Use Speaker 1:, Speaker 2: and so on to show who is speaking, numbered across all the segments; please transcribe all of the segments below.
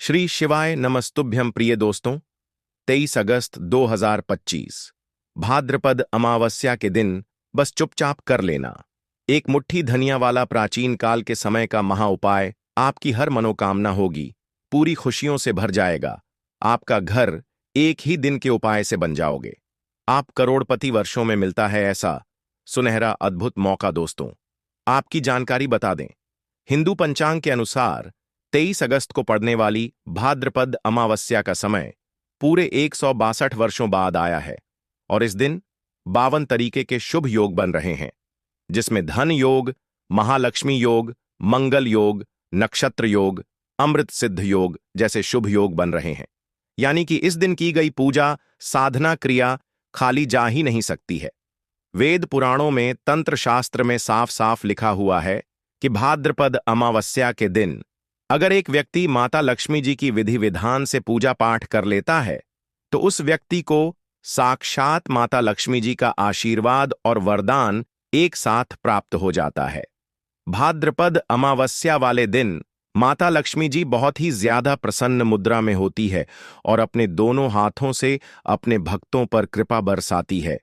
Speaker 1: श्री शिवाय नमस्तुभ्यं प्रिय दोस्तों। 23 अगस्त 2025 भाद्रपद अमावस्या के दिन बस चुपचाप कर लेना। एक मुट्ठी धनिया वाला प्राचीन काल के समय का महा उपाय आपकी हर मनोकामना होगी, पूरी खुशियों से भर जाएगा। आपका घर एक ही दिन के उपाय से बन जाओगे। आप करोड़पति वर्षों में मिलता है ऐसा सुनहरा अद्भुत मौका। दोस्तों, आपकी जानकारी बता दें, हिंदू पंचांग के अनुसार 23 अगस्त को पड़ने वाली भाद्रपद अमावस्या का समय पूरे 162 वर्षों बाद आया है और इस दिन 52 तरीके के शुभ योग बन रहे हैं, जिसमें धन योग, महालक्ष्मी योग, मंगल योग, नक्षत्र योग, अमृत सिद्ध योग जैसे शुभ योग बन रहे हैं। यानी कि इस दिन की गई पूजा, साधना क्रिया खाली जा ही नहीं सकती है। वेद पुराणों में, तंत्र शास्त्र में साफ साफ लिखा हुआ है कि भाद्रपद अमावस्या के दिन अगर एक व्यक्ति माता लक्ष्मी जी की विधि विधान से पूजा पाठ कर लेता है तो उस व्यक्ति को साक्षात माता लक्ष्मी जी का आशीर्वाद और वरदान एक साथ प्राप्त हो जाता है। भाद्रपद अमावस्या वाले दिन माता लक्ष्मी जी बहुत ही ज्यादा प्रसन्न मुद्रा में होती है और अपने दोनों हाथों से अपने भक्तों पर कृपा बरसाती है।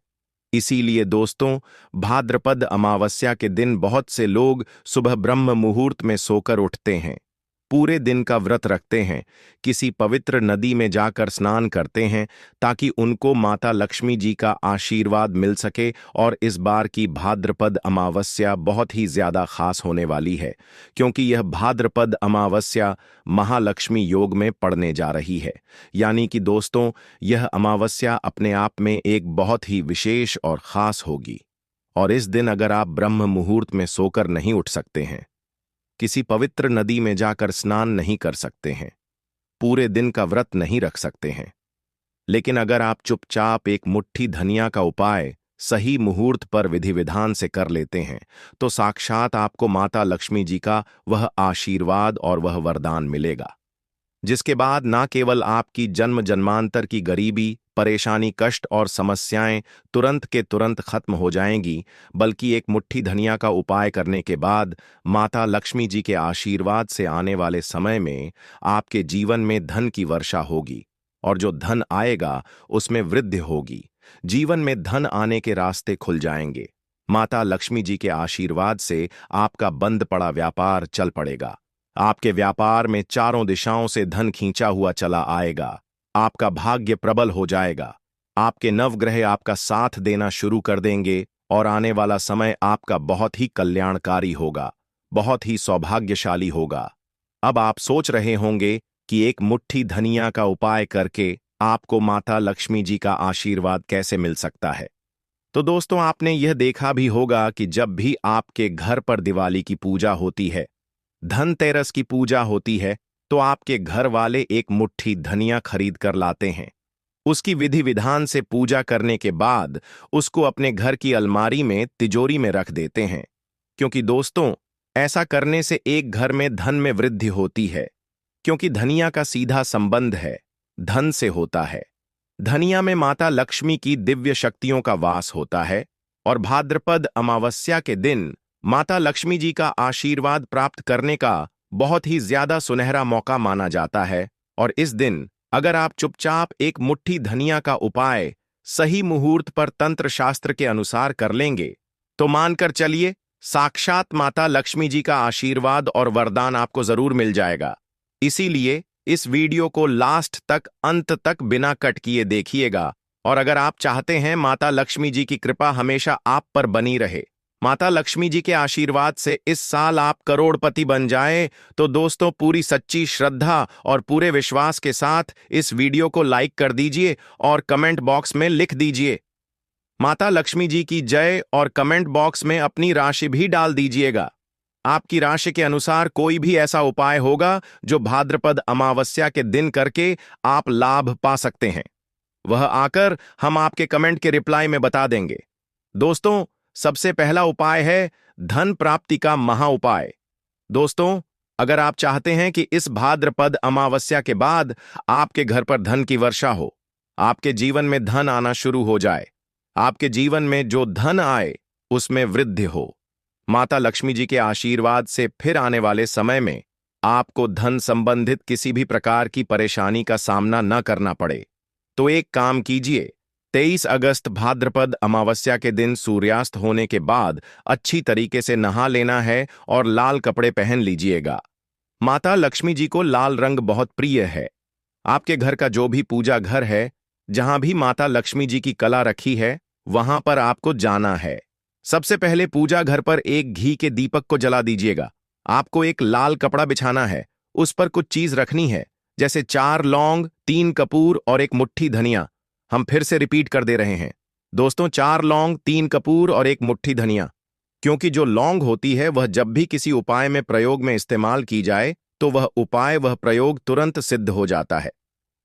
Speaker 1: इसीलिए दोस्तों, भाद्रपद अमावस्या के दिन बहुत से लोग सुबह ब्रह्म मुहूर्त में सोकर उठते हैं, पूरे दिन का व्रत रखते हैं, किसी पवित्र नदी में जाकर स्नान करते हैं ताकि उनको माता लक्ष्मी जी का आशीर्वाद मिल सके। और इस बार की भाद्रपद अमावस्या बहुत ही ज्यादा खास होने वाली है, क्योंकि यह भाद्रपद अमावस्या महालक्ष्मी योग में पड़ने जा रही है। यानी कि दोस्तों, यह अमावस्या अपने आप में एक बहुत ही विशेष और खास होगी। और इस दिन अगर आप ब्रह्म मुहूर्त में सोकर नहीं उठ सकते हैं, किसी पवित्र नदी में जाकर स्नान नहीं कर सकते हैं, पूरे दिन का व्रत नहीं रख सकते हैं, लेकिन अगर आप चुपचाप एक मुट्ठी धनिया का उपाय सही मुहूर्त पर विधि विधान से कर लेते हैं तो साक्षात आपको माता लक्ष्मी जी का वह आशीर्वाद और वह वरदान मिलेगा, जिसके बाद ना केवल आपकी जन्म जन्मांतर की गरीबी, परेशानी, कष्ट और समस्याएं तुरंत के तुरंत खत्म हो जाएंगी, बल्कि एक मुट्ठी धनिया का उपाय करने के बाद माता लक्ष्मी जी के आशीर्वाद से आने वाले समय में आपके जीवन में धन की वर्षा होगी और जो धन आएगा उसमें वृद्धि होगी। जीवन में धन आने के रास्ते खुल जाएंगे। माता लक्ष्मी जी के आशीर्वाद से आपका बंद पड़ा व्यापार चल पड़ेगा। आपके व्यापार में चारों दिशाओं से धन खींचा हुआ चला आएगा। आपका भाग्य प्रबल हो जाएगा। आपके नवग्रह आपका साथ देना शुरू कर देंगे और आने वाला समय आपका बहुत ही कल्याणकारी होगा, बहुत ही सौभाग्यशाली होगा। अब आप सोच रहे होंगे कि एक मुट्ठी धनिया का उपाय करके आपको माता लक्ष्मी जी का आशीर्वाद कैसे मिल सकता है। तो दोस्तों, आपने यह देखा भी होगा कि जब भी आपके घर पर दिवाली की पूजा होती है, धनतेरस की पूजा होती है, तो आपके घर वाले एक मुट्ठी धनिया खरीद कर लाते हैं। उसकी विधि विधान से पूजा करने के बाद उसको अपने घर की अलमारी में, तिजोरी में रख देते हैं, क्योंकि दोस्तों, ऐसा करने से एक घर में धन में वृद्धि होती है, क्योंकि धनिया का सीधा संबंध है धन से होता है। धनिया में माता लक्ष्मी की दिव्य शक्तियों का वास होता है और भाद्रपद अमावस्या के दिन माता लक्ष्मी जी का आशीर्वाद प्राप्त करने का बहुत ही ज्यादा सुनहरा मौका माना जाता है। और इस दिन अगर आप चुपचाप एक मुट्ठी धनिया का उपाय सही मुहूर्त पर तंत्र शास्त्र के अनुसार कर लेंगे तो मानकर चलिए, साक्षात माता लक्ष्मी जी का आशीर्वाद और वरदान आपको जरूर मिल जाएगा। इसीलिए इस वीडियो को लास्ट तक, अंत तक बिना कट किए देखिएगा। और अगर आप चाहते हैं माता लक्ष्मी जी की कृपा हमेशा आप पर बनी रहे, माता लक्ष्मी जी के आशीर्वाद से इस साल आप करोड़पति बन जाएं, तो दोस्तों, पूरी सच्ची श्रद्धा और पूरे विश्वास के साथ इस वीडियो को लाइक कर दीजिए और कमेंट बॉक्स में लिख दीजिए माता लक्ष्मी जी की जय, और कमेंट बॉक्स में अपनी राशि भी डाल दीजिएगा। आपकी राशि के अनुसार कोई भी ऐसा उपाय होगा जो भाद्रपद अमावस्या के दिन करके आप लाभ पा सकते हैं, वह आकर हम आपके कमेंट के रिप्लाई में बता देंगे। दोस्तों, सबसे पहला उपाय है धन प्राप्ति का महा उपाय। दोस्तों, अगर आप चाहते हैं कि इस भाद्रपद अमावस्या के बाद आपके घर पर धन की वर्षा हो, आपके जीवन में धन आना शुरू हो जाए, आपके जीवन में जो धन आए उसमें वृद्धि हो, माता लक्ष्मी जी के आशीर्वाद से फिर आने वाले समय में आपको धन संबंधित किसी भी प्रकार की परेशानी का सामना न करना पड़े, तो एक काम कीजिए। 23 अगस्त भाद्रपद अमावस्या के दिन सूर्यास्त होने के बाद अच्छी तरीके से नहा लेना है और लाल कपड़े पहन लीजिएगा। माता लक्ष्मी जी को लाल रंग बहुत प्रिय है। आपके घर का जो भी पूजा घर है, जहां भी माता लक्ष्मी जी की कला रखी है, वहां पर आपको जाना है। सबसे पहले पूजा घर पर एक घी के दीपक को जला दीजिएगा। आपको एक लाल कपड़ा बिछाना है, उस पर कुछ चीज रखनी है, जैसे 4 लौंग, 3 कपूर और एक मुट्ठी धनिया। हम फिर से रिपीट कर दे रहे हैं दोस्तों, 4 लौंग, 3 कपूर और एक मुट्ठी धनिया। क्योंकि जो लौंग होती है वह जब भी किसी उपाय में प्रयोग में इस्तेमाल की जाए तो वह प्रयोग तुरंत सिद्ध हो जाता है।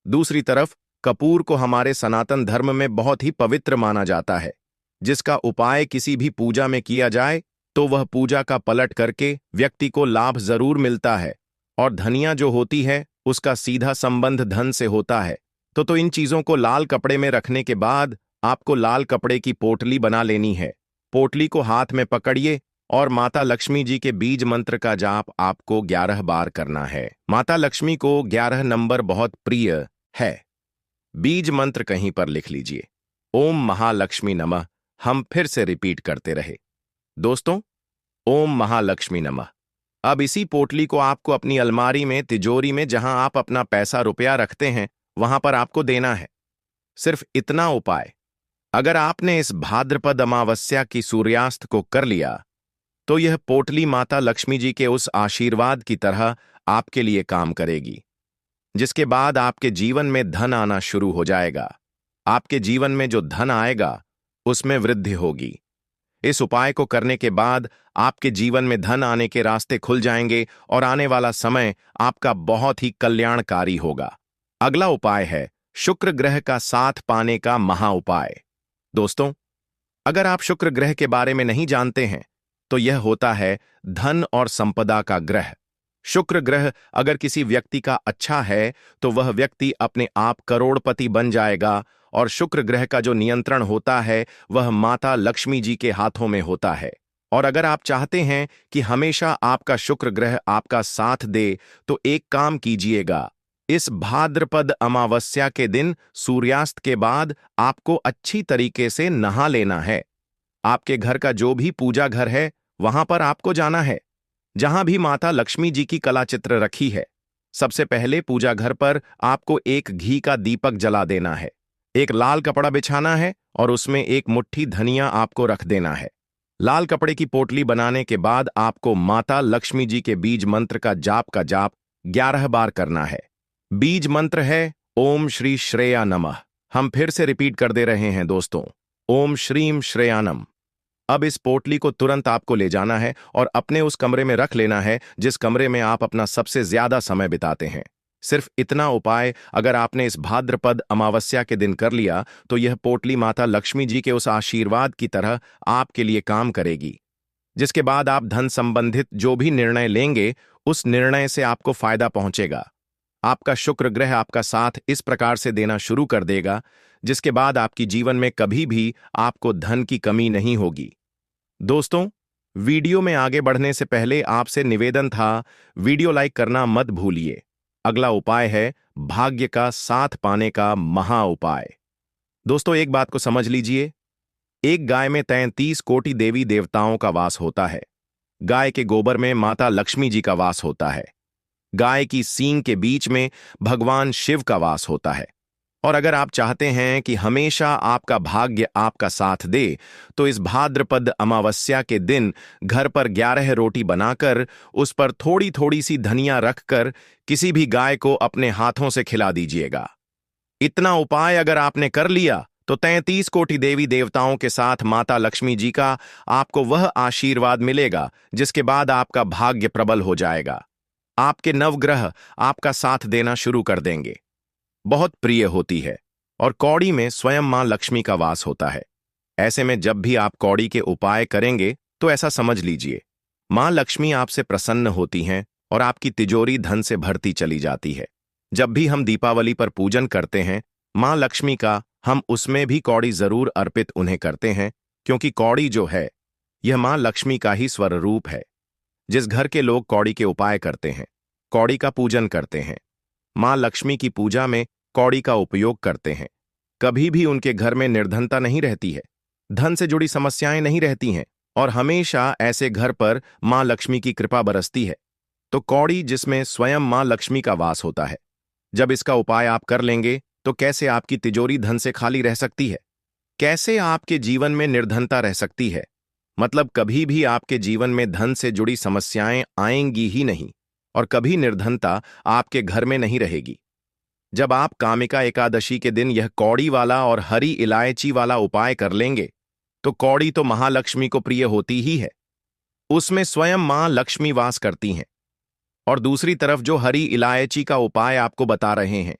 Speaker 1: दूसरी तरफ कपूर को हमारे सनातन धर्म में बहुत ही पवित्र माना जाता है। जिसका उपाय किसी भी पूजा में किया जाए तो वह पूजा का पलट करके व्यक्ति को लाभ जरूर मिलता है। और धनिया जो होती है उसका सीधा संबंध धन से होता है। तो इन चीजों को लाल कपड़े में रखने के बाद आपको लाल कपड़े की पोटली बना लेनी है। पोटली को हाथ में पकड़िए और माता लक्ष्मी जी के बीज मंत्र का जाप आपको 11 बार करना है। माता लक्ष्मी को 11 नंबर बहुत प्रिय है। बीज मंत्र कहीं पर लिख लीजिए, ओम महालक्ष्मी नमः। हम फिर से रिपीट करते रहे दोस्तों, ओम महालक्ष्मी नमः। अब इसी पोटली को आपको अपनी अलमारी में, तिजोरी में, जहां आप अपना पैसा रुपया रखते हैं, वहां पर आपको देना है। सिर्फ इतना उपाय अगर आपने इस भाद्रपद अमावस्या की सूर्यास्त को कर लिया तो यह पोटली माता लक्ष्मी जी के उस आशीर्वाद की तरह आपके लिए काम करेगी, जिसके बाद आपके जीवन में धन आना शुरू हो जाएगा। आपके जीवन में जो धन आएगा उसमें वृद्धि होगी। इस उपाय को करने के बाद आपके जीवन में धन आने के रास्ते खुल जाएंगे और आने वाला समय आपका बहुत ही कल्याणकारी होगा। अगला उपाय है शुक्र ग्रह का साथ पाने का महा उपाय। दोस्तों, अगर आप शुक्र ग्रह के बारे में नहीं जानते हैं तो यह होता है धन और संपदा का ग्रह। शुक्र ग्रह अगर किसी व्यक्ति का अच्छा है तो वह व्यक्ति अपने आप करोड़पति बन जाएगा। और शुक्र ग्रह का जो नियंत्रण होता है वह माता लक्ष्मी जी के हाथों में होता है। और अगर आप चाहते हैं कि हमेशा आपका शुक्र ग्रह आपका साथ दे तो एक काम कीजिएगा, इस भाद्रपद अमावस्या के दिन सूर्यास्त के बाद आपको अच्छी तरीके से नहा लेना है। आपके घर का जो भी पूजा घर है वहां पर आपको जाना है, जहां भी माता लक्ष्मी जी की कला चित्र रखी है। सबसे पहले पूजा घर पर आपको एक घी का दीपक जला देना है, एक लाल कपड़ा बिछाना है और उसमें एक मुट्ठी धनिया आपको रख देना है। लाल कपड़े की पोटली बनाने के बाद आपको माता लक्ष्मी जी के बीज मंत्र का जाप 11 बार करना है। बीज मंत्र है ओम श्री श्रेया नमः। हम फिर से रिपीट कर दे रहे हैं दोस्तों, ओम श्रीम श्रेयानम। अब इस पोटली को तुरंत आपको ले जाना है और अपने उस कमरे में रख लेना है जिस कमरे में आप अपना सबसे ज्यादा समय बिताते हैं। सिर्फ इतना उपाय अगर आपने इस भाद्रपद अमावस्या के दिन कर लिया तो यह पोटली माता लक्ष्मी जी के उस आशीर्वाद की तरह आपके लिए काम करेगी, जिसके बाद आप धन संबंधित जो भी निर्णय लेंगे उस निर्णय से आपको फायदा पहुंचेगा। आपका शुक्र ग्रह आपका साथ इस प्रकार से देना शुरू कर देगा, जिसके बाद आपकी जीवन में कभी भी आपको धन की कमी नहीं होगी। दोस्तों, वीडियो में आगे बढ़ने से पहले आपसे निवेदन था, वीडियो लाइक करना मत भूलिए। अगला उपाय है भाग्य का साथ पाने का महा उपाय। दोस्तों, एक बात को समझ लीजिए, एक गाय में 33 कोटि देवी देवताओं का वास होता है। गाय के गोबर में माता लक्ष्मी जी का वास होता है। गाय की सींग के बीच में भगवान शिव का वास होता है। और अगर आप चाहते हैं कि हमेशा आपका भाग्य आपका साथ दे तो इस भाद्रपद अमावस्या के दिन घर पर 11 रोटी बनाकर उस पर थोड़ी थोड़ी सी धनिया रखकर किसी भी गाय को अपने हाथों से खिला दीजिएगा। इतना उपाय अगर आपने कर लिया तो 33 कोटि देवी देवताओं के साथ माता लक्ष्मी जी का आपको वह आशीर्वाद मिलेगा, जिसके बाद आपका भाग्य प्रबल हो जाएगा। आपके नवग्रह आपका साथ देना शुरू कर देंगे। बहुत प्रिय होती है और कौड़ी में स्वयं मां लक्ष्मी का वास होता है। ऐसे में जब भी आप कौड़ी के उपाय करेंगे तो ऐसा समझ लीजिए, मां लक्ष्मी आपसे प्रसन्न होती हैं और आपकी तिजोरी धन से भरती चली जाती है। जब भी हम दीपावली पर पूजन करते हैं मां लक्ष्मी का, हम उसमें भी कौड़ी जरूर अर्पित उन्हें करते हैं, क्योंकि कौड़ी जो है यह मां लक्ष्मी का ही स्वरूप है। जिस घर के लोग कौड़ी के उपाय करते हैं कौड़ी का पूजन करते हैं। मां लक्ष्मी की पूजा में कौड़ी का उपयोग करते हैं। कभी भी उनके घर में निर्धनता नहीं रहती है, धन से जुड़ी समस्याएं नहीं रहती हैं और हमेशा ऐसे घर पर मां लक्ष्मी की कृपा बरसती है। तो कौड़ी जिसमें स्वयं मां लक्ष्मी का वास होता है, जब इसका उपाय आप कर लेंगे तो कैसे आपकी तिजोरी धन से खाली रह सकती है, कैसे आपके जीवन में निर्धनता रह सकती है, मतलब कभी भी आपके जीवन में धन से जुड़ी समस्याएं आएंगी ही नहीं और कभी निर्धनता आपके घर में नहीं रहेगी। जब आप कामिका एकादशी के दिन यह कौड़ी वाला और हरी इलायची वाला उपाय कर लेंगे तो कौड़ी तो महालक्ष्मी को प्रिय होती ही है, उसमें स्वयं मां लक्ष्मी वास करती हैं। और दूसरी तरफ जो हरी इलायची का उपाय आपको बता रहे हैं,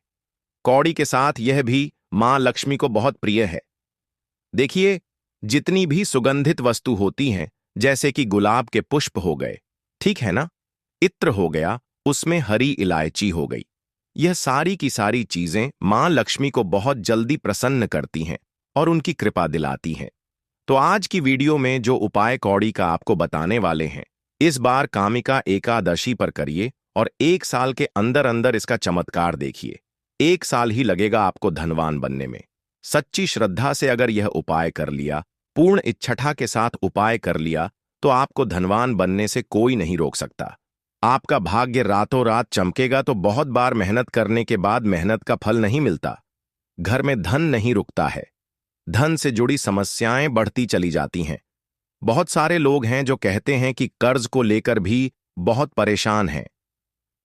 Speaker 1: कौड़ी के साथ यह भी मां लक्ष्मी को बहुत प्रिय है। देखिए, जितनी भी सुगंधित वस्तु होती हैं, जैसे कि गुलाब के पुष्प हो गए, ठीक है ना, इत्र हो गया, उसमें हरी इलायची हो गई, यह सारी की सारी चीजें मां लक्ष्मी को बहुत जल्दी प्रसन्न करती हैं और उनकी कृपा दिलाती हैं। तो आज की वीडियो में जो उपाय कौड़ी का आपको बताने वाले हैं, इस बार कामिका एकादशी पर करिए और 1 साल के अंदर अंदर इसका चमत्कार देखिए। 1 साल ही लगेगा आपको धनवान बनने में। सच्ची श्रद्धा से अगर यह उपाय कर लिया, पूर्ण इच्छा के साथ उपाय कर लिया, तो आपको धनवान बनने से कोई नहीं रोक सकता। आपका भाग्य रातों रात चमकेगा। तो बहुत बार मेहनत करने के बाद मेहनत का फल नहीं मिलता, घर में धन नहीं रुकता है, धन से जुड़ी समस्याएं बढ़ती चली जाती हैं। बहुत सारे लोग हैं जो कहते हैं कि कर्ज को लेकर भी बहुत परेशान हैं।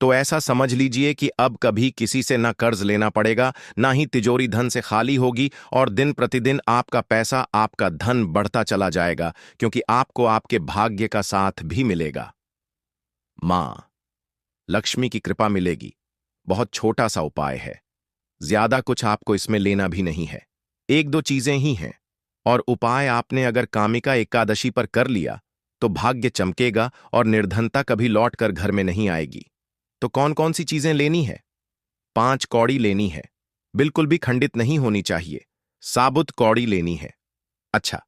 Speaker 1: तो ऐसा समझ लीजिए कि अब कभी किसी से ना कर्ज लेना पड़ेगा, ना ही तिजोरी धन से खाली होगी और दिन प्रतिदिन आपका पैसा, आपका धन बढ़ता चला जाएगा, क्योंकि आपको आपके भाग्य का साथ भी मिलेगा। मां लक्ष्मी की कृपा मिलेगी। बहुत छोटा सा उपाय है, ज्यादा कुछ आपको इसमें लेना भी नहीं है, 1-2 चीजें ही हैं। और उपाय आपने अगर कामिका एकादशी पर कर लिया तो भाग्य चमकेगा और निर्धनता कभी लौट कर घर में नहीं आएगी। तो कौन कौन सी चीजें लेनी है? 5 कौड़ी लेनी है, बिल्कुल भी खंडित नहीं होनी चाहिए, साबुत कौड़ी लेनी है। अच्छा,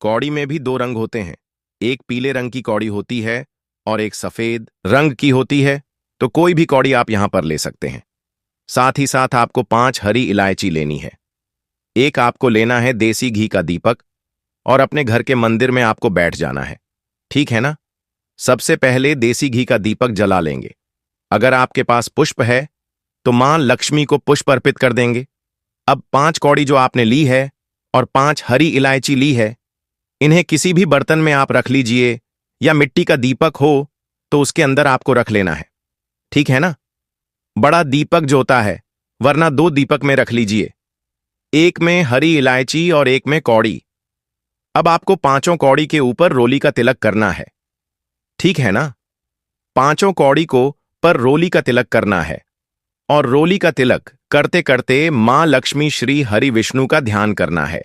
Speaker 1: कौड़ी में भी 2 रंग होते हैं, एक पीले रंग की कौड़ी होती है और एक सफेद रंग की होती है। तो कोई भी कौड़ी आप यहां पर ले सकते हैं। साथ ही साथ आपको 5 हरी इलायची लेनी है। एक आपको लेना है देसी घी का दीपक और अपने घर के मंदिर में आपको बैठ जाना है, ठीक है ना। सबसे पहले देसी घी का दीपक जला लेंगे। अगर आपके पास पुष्प है तो मां लक्ष्मी को पुष्प अर्पित कर देंगे। अब 5 कौड़ी जो आपने ली है और 5 हरी इलायची ली है, इन्हें किसी भी बर्तन में आप रख लीजिए, या मिट्टी का दीपक हो तो उसके अंदर आपको रख लेना है, ठीक है ना। बड़ा दीपक जो होता है, वरना 2 दीपक में रख लीजिए, एक में हरी इलायची और एक में कौड़ी। अब आपको 5 कौड़ी के ऊपर रोली का तिलक करना है, ठीक है ना। 5 कौड़ी को पर रोली का तिलक करना है और रोली का तिलक करते करते मां लक्ष्मी श्री हरि विष्णु का ध्यान करना है।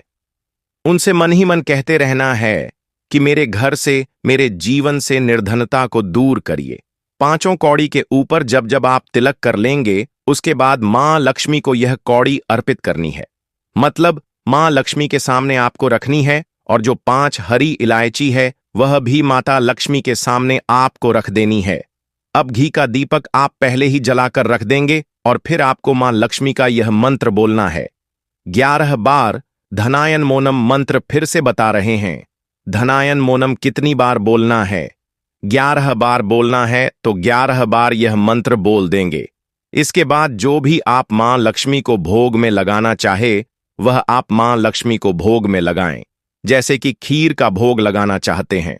Speaker 1: उनसे मन ही मन कहते रहना है कि मेरे घर से, मेरे जीवन से निर्धनता को दूर करिए। 5 कौड़ी के ऊपर जब जब आप तिलक कर लेंगे, उसके बाद मां लक्ष्मी को यह कौड़ी अर्पित करनी है, मतलब मां लक्ष्मी के सामने आपको रखनी है। और जो 5 हरी इलायची है वह भी माता लक्ष्मी के सामने आपको रख देनी है। अब घी का दीपक आप पहले ही जलाकर रख देंगे और फिर आपको मां लक्ष्मी का यह मंत्र बोलना है। 11 बार धनायन मोनम मंत्र फिर से बता रहे हैं। धनायन मोनम कितनी बार बोलना है? 11 बार बोलना है, तो 11 बार यह मंत्र बोल देंगे। इसके बाद जो भी आप मां लक्ष्मी को भोग में लगाना चाहे वह आप मां लक्ष्मी को भोग में लगाएं। जैसे कि खीर का भोग लगाना चाहते हैं,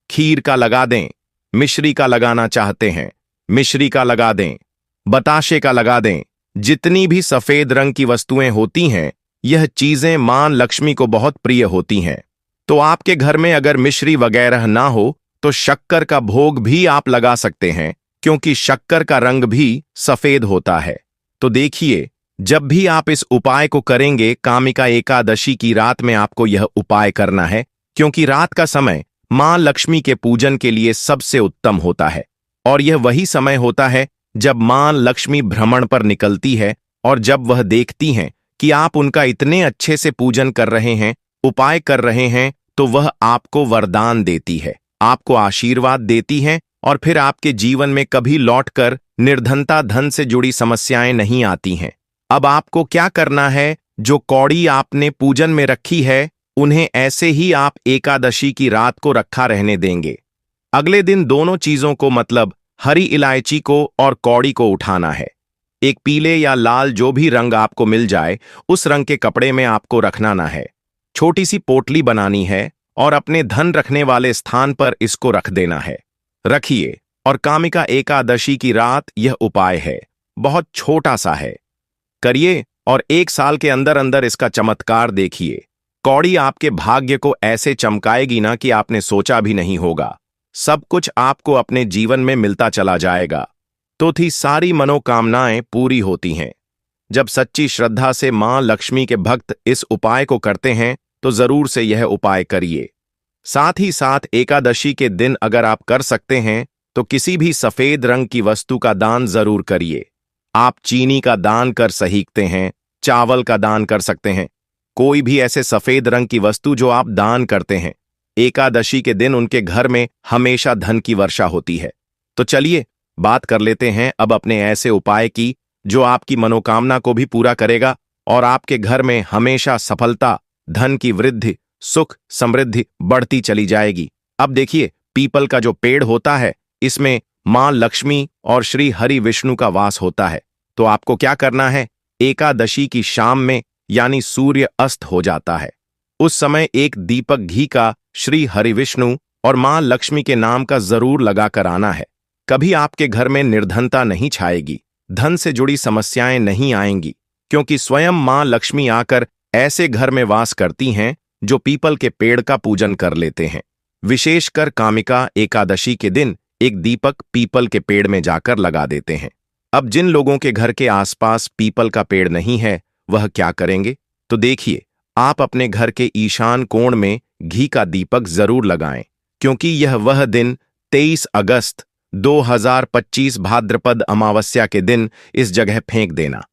Speaker 1: खीर का लगा दें। मिश्री का लगाना चाहते हैं, मिश्री का लगा दें। बताशे का लगा दें। जितनी भी सफेद रंग की वस्तुएं होती हैं, यह चीजें मां लक्ष्मी को बहुत प्रिय होती हैं। तो आपके घर में अगर मिश्री वगैरह ना हो तो शक्कर का भोग भी आप लगा सकते हैं, क्योंकि शक्कर का रंग भी सफेद होता है। तो देखिए, जब भी आप इस उपाय को करेंगे, कामिका एकादशी की रात में आपको यह उपाय करना है, क्योंकि रात का समय मां लक्ष्मी के पूजन के लिए सबसे उत्तम होता है। और यह वही समय होता है जब मां लक्ष्मी भ्रमण पर निकलती है और जब वह देखती हैं कि आप उनका इतने अच्छे से पूजन कर रहे हैं, उपाय कर रहे हैं, तो वह आपको वरदान देती है, आपको आशीर्वाद देती है और फिर आपके जीवन में कभी लौटकर निर्धनता धन से जुड़ी समस्याएं नहीं आती हैं। अब आपको क्या करना है, जो कौड़ी आपने पूजन में रखी है उन्हें ऐसे ही आप एकादशी की रात को रखा रहने देंगे। अगले दिन दोनों चीजों को मतलब हरी इलायची को और कौड़ी को उठाना है। एक पीले या लाल जो भी रंग आपको मिल जाए उस रंग के कपड़े में आपको रखना ना है। छोटी सी पोटली बनानी है और अपने धन रखने वाले स्थान पर इसको रख देना है। रखिए और कामिका एकादशी की रात यह उपाय है, बहुत छोटा सा है, करिए और 1 साल के अंदर अंदर इसका चमत्कार देखिए। कौड़ी आपके भाग्य को ऐसे चमकाएगी ना कि आपने सोचा भी नहीं होगा। सब कुछ आपको अपने जीवन में मिलता चला जाएगा। तो थी सारी मनोकामनाएं पूरी होती हैं। जब सच्ची श्रद्धा से मां लक्ष्मी के भक्त इस उपाय को करते हैं तो जरूर से यह उपाय करिए। साथ ही साथ एकादशी के दिन अगर आप कर सकते हैं तो किसी भी सफेद रंग की वस्तु का दान जरूर करिए। आप चीनी का दान कर सकते हैं, चावल का दान कर सकते हैं, कोई भी ऐसे सफेद रंग की वस्तु जो आप दान करते हैं। एकादशी के दिन उनके घर में हमेशा धन की वर्षा होती है। तो चलिए बात कर लेते हैं अब अपने ऐसे उपाय की जो आपकी मनोकामना को भी पूरा करेगा और आपके घर में हमेशा सफलता, धन की वृद्धि, सुख, समृद्धि बढ़ती चली जाएगी। अब देखिए, पीपल का जो पेड़ होता है इसमें मां लक्ष्मी और श्री हरि विष्णु का वास होता है। तो आपको क्या करना है, एकादशी की शाम में यानी सूर्य अस्त हो जाता है उस समय एक दीपक घी का श्री हरि विष्णु और मां लक्ष्मी के नाम का जरूर लगाकर आना है। कभी आपके घर में निर्धनता नहीं छाएगी, धन से जुड़ी समस्याएं नहीं आएंगी, क्योंकि स्वयं मां लक्ष्मी आकर ऐसे घर में वास करती हैं जो पीपल के पेड़ का पूजन कर लेते हैं। विशेषकर कामिका एकादशी के दिन एक दीपक पीपल के पेड़ में जाकर लगा देते हैं। अब जिन लोगों के घर के आसपास पीपल का पेड़ नहीं है वह क्या करेंगे, तो देखिए, आप अपने घर के ईशान कोण में घी का दीपक जरूर लगाएं, क्योंकि यह वह दिन 23 अगस्त 2025 भाद्रपद अमावस्या के दिन इस जगह फेंक देना।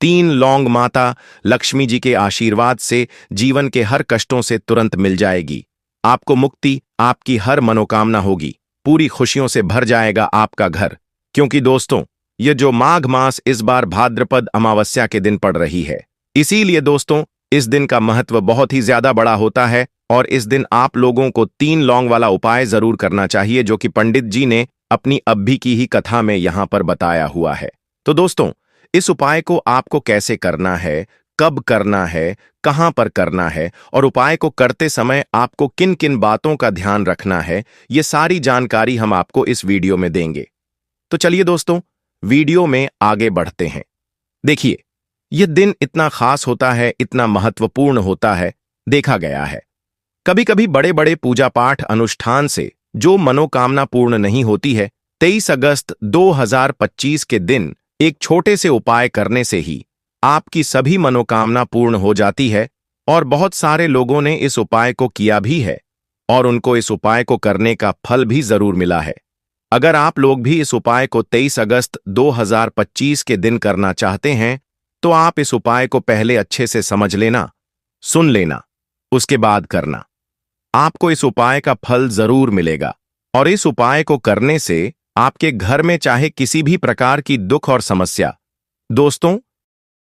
Speaker 1: 3 लौंग माता लक्ष्मी जी के आशीर्वाद से जीवन के हर कष्टों से तुरंत मिल जाएगी। आपको मुक्ति, आपकी हर मनोकामना होगी, पूरी खुशियों से भर जाएगा आपका घर। क्योंकि दोस्तों, यह जो माघ मास इस बार भाद्रपद अमावस्या के दिन पड़ रही है, इसीलिए दोस्तों इस दिन का महत्व बहुत ही ज्यादा बड़ा होता है और इस दिन आप लोगों को 3 लौंग वाला उपाय जरूर करना चाहिए, जो कि पंडित जी ने अपनी अभी की ही कथा में यहां पर बताया हुआ है। तो दोस्तों, इस उपाय को आपको कैसे करना है, कब करना है, कहां पर करना है और उपाय को करते समय आपको किन किन बातों का ध्यान रखना है, ये सारी जानकारी हम आपको इस वीडियो में देंगे। तो चलिए दोस्तों, वीडियो में आगे बढ़ते हैं। देखिए, यह दिन इतना खास होता है, इतना महत्वपूर्ण होता है, देखा गया है कभी कभी बड़े बड़े पूजा पाठ अनुष्ठान से जो मनोकामना पूर्ण नहीं होती है, 23 अगस्त 2025 के दिन एक छोटे से उपाय करने से ही आपकी सभी मनोकामना पूर्ण हो जाती है। और बहुत सारे लोगों ने इस उपाय को किया भी है और उनको इस उपाय को करने का फल भी जरूर मिला है। अगर आप लोग भी इस उपाय को 23 अगस्त 2025 के दिन करना चाहते हैं तो आप इस उपाय को पहले अच्छे से समझ लेना, सुन लेना, उसके बाद करना। आपको इस उपाय का फल जरूर मिलेगा और इस उपाय को करने से आपके घर में चाहे किसी भी प्रकार की दुख और समस्या, दोस्तों